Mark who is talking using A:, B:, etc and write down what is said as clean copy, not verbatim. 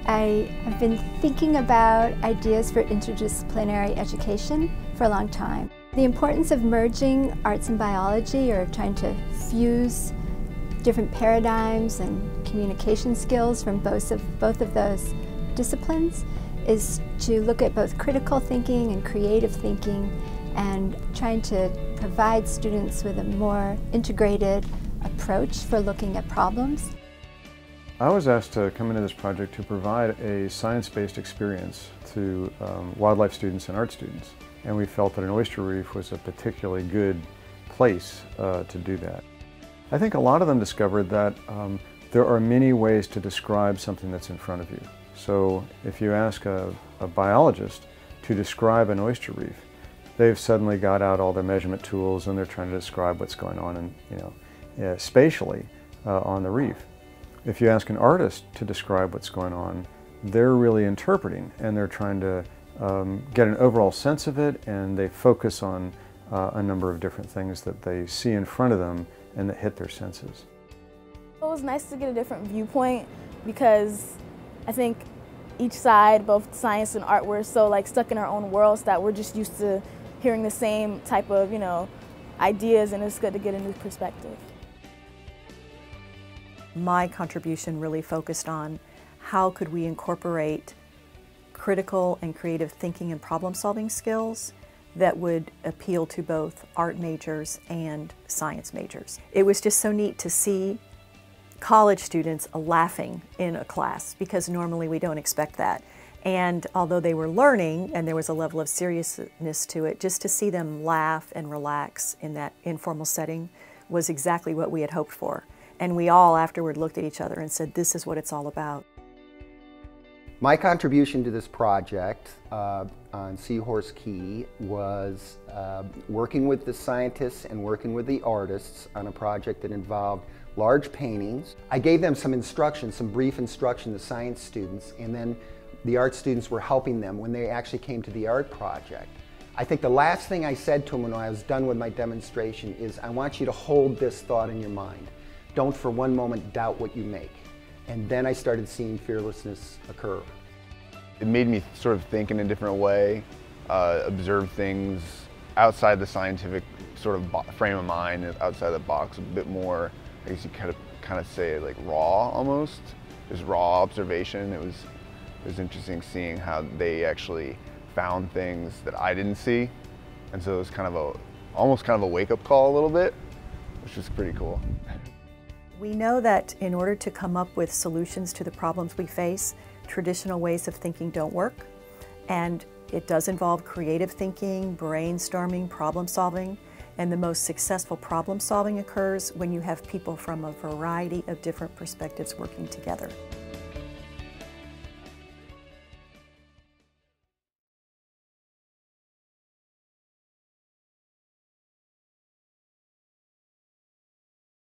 A: I have been thinking about ideas for interdisciplinary education for a long time. The importance of merging arts and biology, or trying to fuse different paradigms and communication skills from both of those disciplines, is to look at both critical thinking and creative thinking, and trying to provide students with a more integrated approach for looking at problems.
B: I was asked to come into this project to provide a science-based experience to wildlife students and art students, and we felt that an oyster reef was a particularly good place to do that. I think a lot of them discovered that there are many ways to describe something that's in front of you. So if you ask a biologist to describe an oyster reef, they've suddenly got out all their measurement tools and they're trying to describe what's going on spatially on the reef. If you ask an artist to describe what's going on, they're really interpreting, and they're trying to get an overall sense of it, and they focus on a number of different things that they see in front of them and that hit their senses.
C: It was nice to get a different viewpoint, because I think each side, both science and art, we're so stuck in our own worlds that we're just used to hearing the same type of ideas, and it's good to get a new perspective.
D: My contribution really focused on how could we incorporate critical and creative thinking and problem-solving skills that would appeal to both art majors and science majors. It was just so neat to see college students laughing in a class, because normally we don't expect that. And although they were learning and there was a level of seriousness to it, just to see them laugh and relax in that informal setting was exactly what we had hoped for. And we all afterward looked at each other and said, this is what it's all about.
E: My contribution to this project on Seahorse Key was working with the scientists and working with the artists on a project that involved large paintings. I gave them some instruction, some brief instruction, the science students, and then the art students were helping them when they actually came to the art project. I think the last thing I said to them when I was done with my demonstration is, I want you to hold this thought in your mind. Don't for one moment doubt what you make. And then I started seeing fearlessness occur.
F: It made me sort of think in a different way, observe things outside the scientific sort of frame of mind, outside the box, a bit more, I guess you kind of say, like raw almost. Just raw observation. It was interesting seeing how they actually found things that I didn't see. And so it was kind of almost kind of a wake-up call a little bit, which was pretty cool.
D: We know that in order to come up with solutions to the problems we face, traditional ways of thinking don't work, and it does involve creative thinking, brainstorming, problem solving, and the most successful problem solving occurs when you have people from a variety of different perspectives working together.